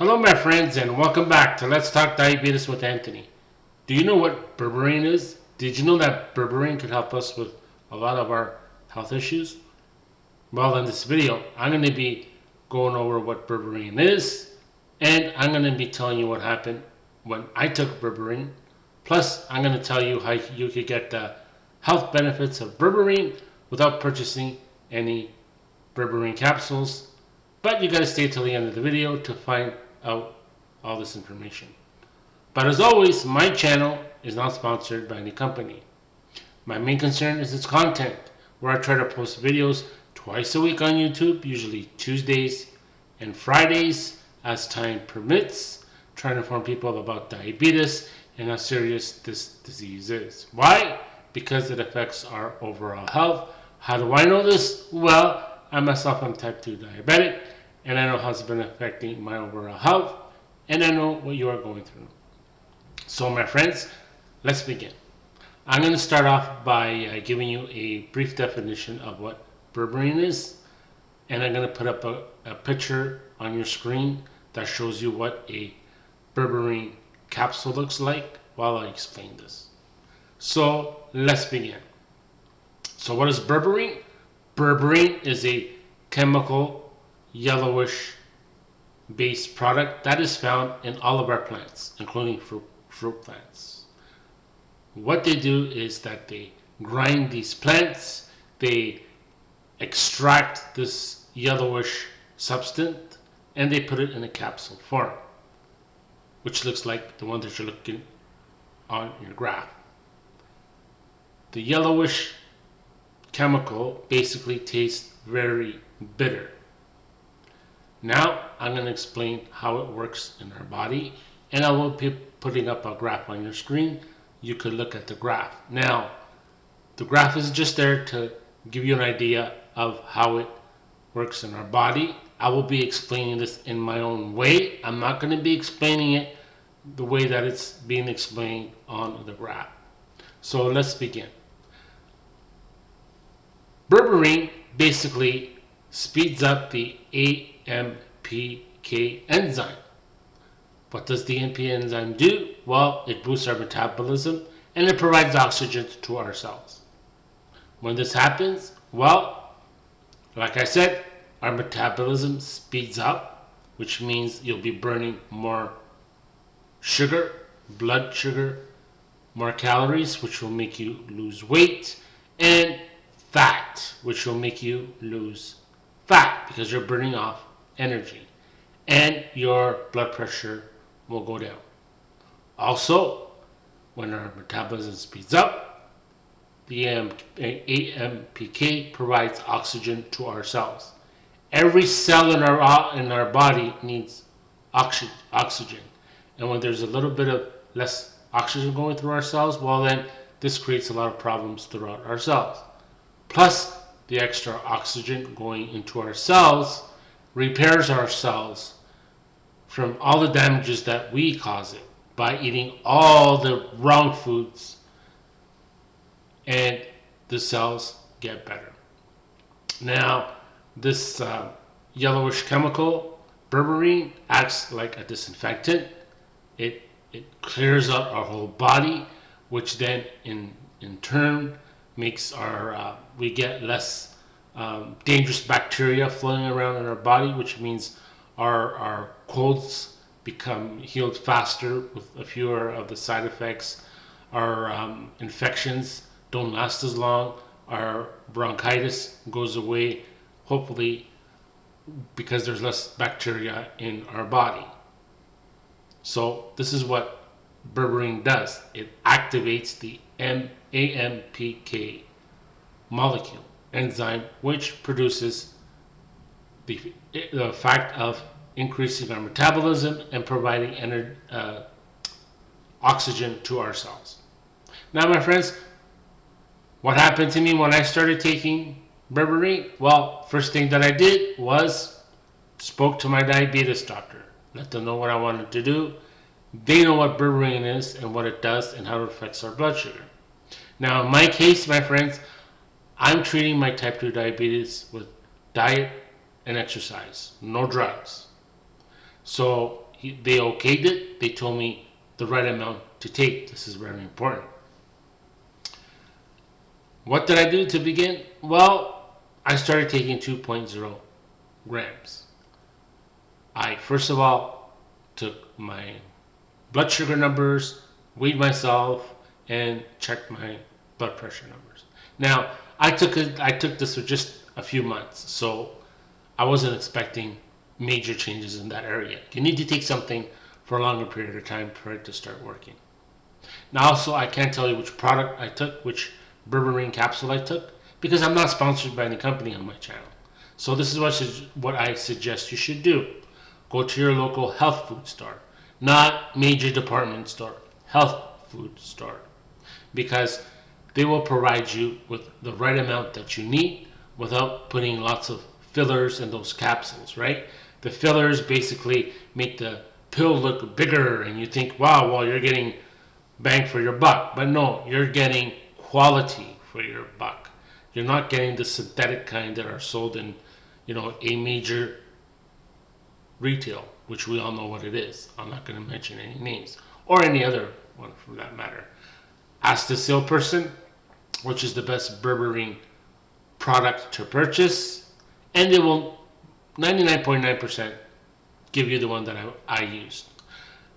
Hello my friends and welcome back to Let's Talk Diabetes with Anthony. Do you know what berberine is? Did you know that berberine could help us with a lot of our health issues? Well, in this video, I'm going to be going over what berberine is, and I'm going to be telling you what happened when I took berberine. Plus, I'm going to tell you how you could get the health benefits of berberine without purchasing any berberine capsules. But you got to stay till the end of the video to find out all this information. But as always, my channel is not sponsored by any company. My main concern is its content, where I try to post videos twice a week on YouTube, usually Tuesdays and Fridays as time permits, trying to inform people about diabetes and how serious this disease is. Why? Because it affects our overall health. How do I know this? Well, I myself am type 2 diabetic, and I know how it's been affecting my overall health, and I know what you are going through. So my friends, let's begin. I'm going to start off by giving you a brief definition of what berberine is, and I'm going to put up a picture on your screen that shows you what a berberine capsule looks like while I explain this. So let's begin. So what is berberine? Berberine is a chemical yellowish based product that is found in all of our plants, including fruit plants. What they do is that they grind these plants, they extract this yellowish substance, and they put it in a capsule form, which looks like the one that you're looking on your graph. The yellowish chemical basically tastes very bitter. Now I'm going to explain how it works in our body, and I will be putting up a graph on your screen. You could look at the graph. Now the graph is just there to give you an idea of how it works in our body. I will be explaining this in my own way. I'm not going to be explaining it the way that it's being explained on the graph. So let's begin. Berberine basically speeds up the AMPK enzyme. What does the AMP enzyme do? Well, it boosts our metabolism and it provides oxygen to our cells. When this happens, well, like I said, our metabolism speeds up, which means you'll be burning more sugar, blood sugar, more calories, which will make you lose weight, and fat, which will make you lose fat because you're burning off energy, and your blood pressure will go down. Also, when our metabolism speeds up, the AMPK provides oxygen to our cells. Every cell in our body needs oxygen, and when there's a little bit of less oxygen going through our cells, well then this creates a lot of problems throughout our cells. Plus, the extra oxygen going into our cells repairs our cells from all the damages that we cause it by eating all the wrong foods, and the cells get better. Now, this yellowish chemical, berberine, acts like a disinfectant. It clears out our whole body, which then in turn makes our we get less dangerous bacteria floating around in our body, which means our colds become healed faster with a fewer of the side effects. Our infections don't last as long. Our bronchitis goes away, hopefully, because there's less bacteria in our body. So this is what berberine does. It activates the AMPK molecule enzyme, which produces the fact of increasing our metabolism and providing oxygen to our cells. Now, my friends, what happened to me when I started taking berberine? Well, first thing that I did was spoke to my diabetes doctor. Let them know what I wanted to do. They know what berberine is and what it does and how it affects our blood sugar. Now, in my case, my friends, I'm treating my type 2 diabetes with diet and exercise, no drugs. So they okayed it. They told me the right amount to take. This is very important. What did I do to begin? Well, I started taking 2.0 grams. I first of all took my blood sugar numbers, weighed myself, and checked my blood pressure numbers. Now, I took this for just a few months, so I wasn't expecting major changes in that area. You need to take something for a longer period of time for it to start working. Now, also, I can't tell you which product I took, which Berberine capsule I took, because I'm not sponsored by any company on my channel. So this is what I suggest you should do. Go to your local health food store, not major department store, health food store, because they will provide you with the right amount that you need without putting lots of fillers in those capsules, right? The fillers basically make the pill look bigger and you think, wow, well, you're getting bang for your buck. But no, you're getting quality for your buck. You're not getting the synthetic kind that are sold in, a major retail, which we all know what it is. I'm not going to mention any names or any other one for that matter. Ask the salesperson which is the best Berberine product to purchase, and they will 99.9% give you the one that I used.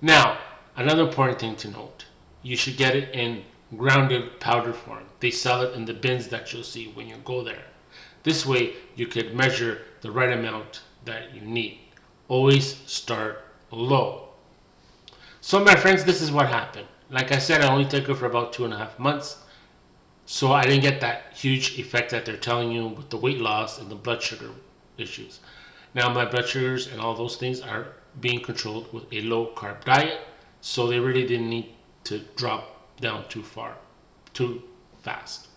Now, another important thing to note, you should get it in grounded powder form. They sell it in the bins that you'll see when you go there. This way, you could measure the right amount that you need. Always start low. So my friends, this is what happened. Like I said, I only took it for about 2.5 months. So I didn't get that huge effect that they're telling you with the weight loss and the blood sugar issues. Now my blood sugars and all those things are being controlled with a low carb diet. So they really didn't need to drop down too fast.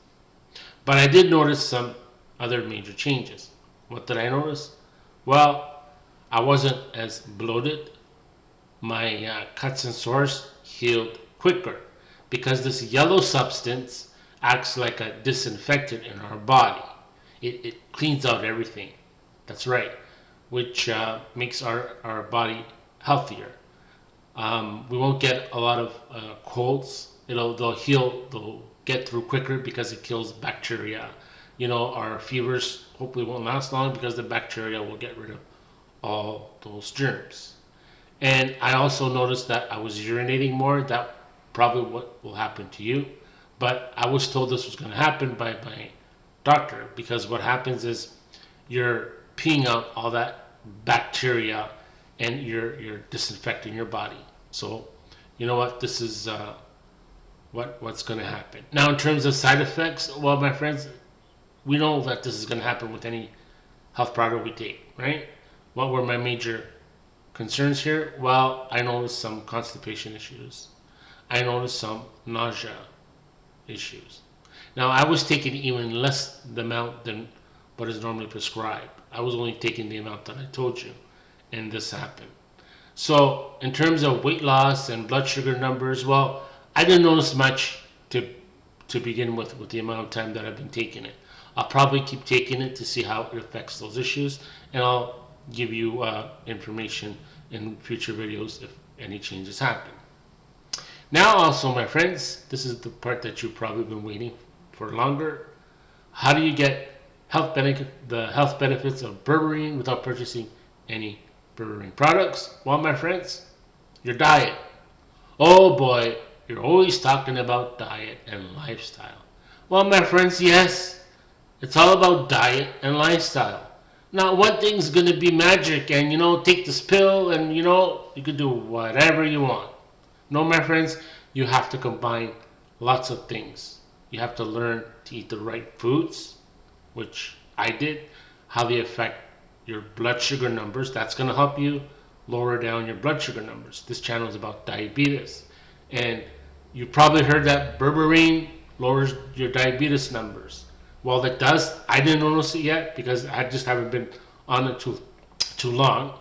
But I did notice some other major changes. What did I notice? Well, I wasn't as bloated. My cuts and sores healed quicker because this yellow substance acts like a disinfectant in our body. It cleans out everything. That's right, which makes our body healthier. We won't get a lot of colds. They'll get through quicker because it kills bacteria. Our fevers hopefully won't last long because the bacteria will get rid of all those germs. And I also noticed that I was urinating more. That probably what will happen to you. But I was told this was going to happen by my doctor, because what happens is you're peeing out all that bacteria and you're disinfecting your body. So you know what? This is what's going to happen. Now, in terms of side effects, well, my friends, we know that this is going to happen with any health product we take, right? What were my major concerns here? Well, I noticed some constipation issues. I noticed some nausea issues. Now, I was taking even less the amount than what is normally prescribed. I was only taking the amount that I told you, and this happened. So, in terms of weight loss and blood sugar numbers, well, I didn't notice much to begin with the amount of time that I've been taking it. I'll probably keep taking it to see how it affects those issues, and I'll give you information in future videos if any changes happen. Now also, my friends, this is the part that you've probably been waiting for longer. How do you get the health benefits of Berberine without purchasing any Berberine products? Well, my friends, your diet. Oh boy, you're always talking about diet and lifestyle. Well, my friends, yes, it's all about diet and lifestyle. Not one thing's going to be magic and, take this pill and, you can do whatever you want. No, my friends, you have to combine lots of things. You have to learn to eat the right foods, which I did, how they affect your blood sugar numbers. That's going to help you lower down your blood sugar numbers. This channel is about diabetes. And you probably heard that Berberine lowers your diabetes numbers. Well, that does. I didn't notice it yet because I just haven't been on it too long.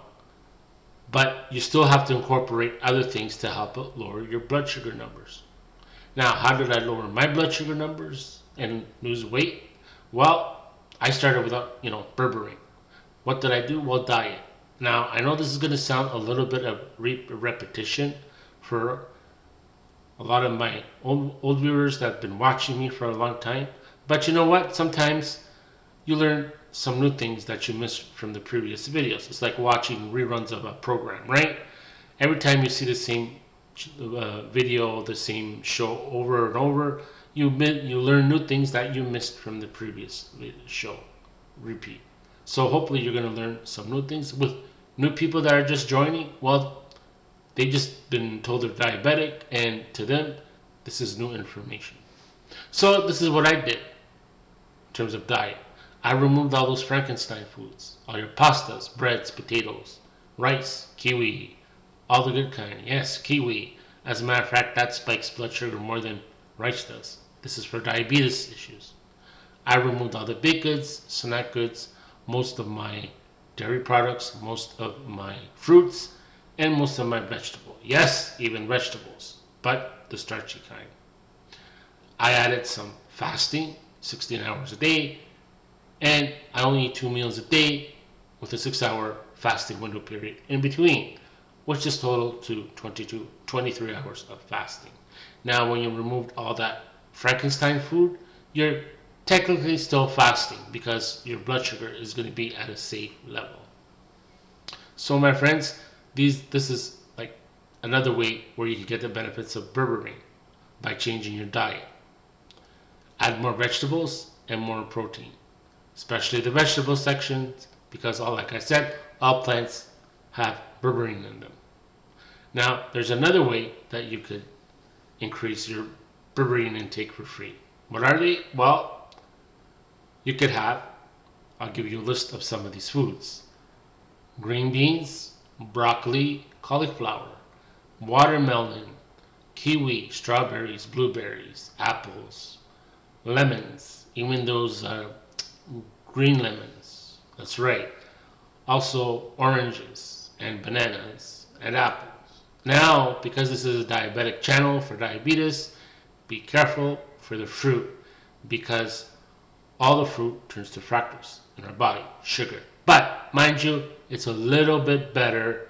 But you still have to incorporate other things to help it lower your blood sugar numbers. Now, how did I lower my blood sugar numbers and lose weight? Well, I started without, Berberine. What did I do? Well, diet. Now, I know this is going to sound a little bit of repetition for a lot of my old viewers that have been watching me for a long time, but you know what? Sometimes you learn some new things that you missed from the previous videos. It's like watching reruns of a program, right? Every time you see the same video, the same show over and over, you learn new things that you missed from the previous show. Repeat. So hopefully you're going to learn some new things with new people that are just joining. Well, they just been told they're diabetic, and to them, this is new information. So this is what I did in terms of diet. I removed all those Frankenstein foods, all your pastas, breads, potatoes, rice, kiwi, all the good kind. Yes, kiwi. As a matter of fact, that spikes blood sugar more than rice does. This is for diabetes issues. I removed all the baked goods, snack goods, most of my dairy products, most of my fruits, and most of my vegetables. Yes, even vegetables, but the starchy kind. I added some fasting, 16 hours a day, and I only eat 2 meals a day with a 6-hour fasting window period in between, which is total to 23 hours of fasting. Now, when you removed all that Frankenstein food, you're technically still fasting because your blood sugar is going to be at a safe level. So my friends, this is like another way where you can get the benefits of berberine by changing your diet. Add more vegetables and more protein, especially the vegetable sections, because like I said, all plants have berberine in them. Now, there's another way that you could increase your berberine intake for free. What are they? Well, you could have, I'll give you a list of some of these foods: green beans, broccoli, cauliflower, watermelon, kiwi, strawberries, blueberries, apples, lemons, even those green lemons. That's right. Also oranges and bananas and apples. Now, because this is a diabetic channel for diabetes, be careful for the fruit, because all the fruit turns to fructose in our body, sugar. But mind you, it's a little bit better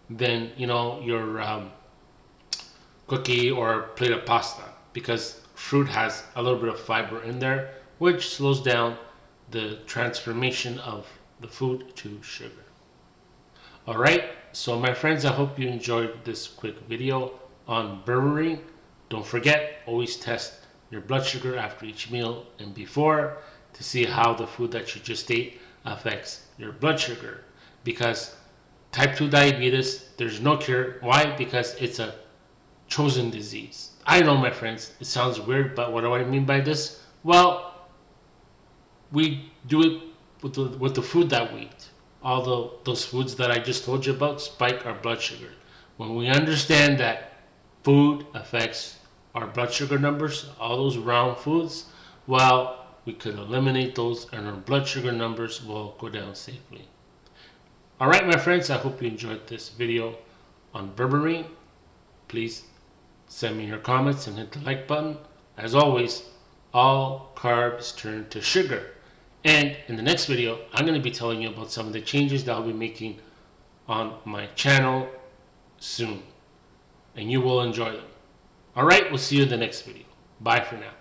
than your cookie or plate of pasta, because fruit has a little bit of fiber in there, which slows down the transformation of the food to sugar. Alright, so my friends, I hope you enjoyed this quick video on berberine. Don't forget, always test your blood sugar after each meal and before to see how the food that you just ate affects your blood sugar. Because type 2 diabetes, there's no cure. Why? Because it's a chosen disease. I know, my friends, it sounds weird, but what do I mean by this? Well, we do it with the food that we eat. All those foods that I just told you about spike our blood sugar. When we understand that food affects our blood sugar numbers, all those round foods, well, we could eliminate those and our blood sugar numbers will go down safely. Alright, my friends, I hope you enjoyed this video on berberine. Please send me your comments and hit the like button. As always, all carbs turn to sugar. And in the next video, I'm going to be telling you about some of the changes that I'll be making on my channel soon. And you will enjoy them. Alright, we'll see you in the next video. Bye for now.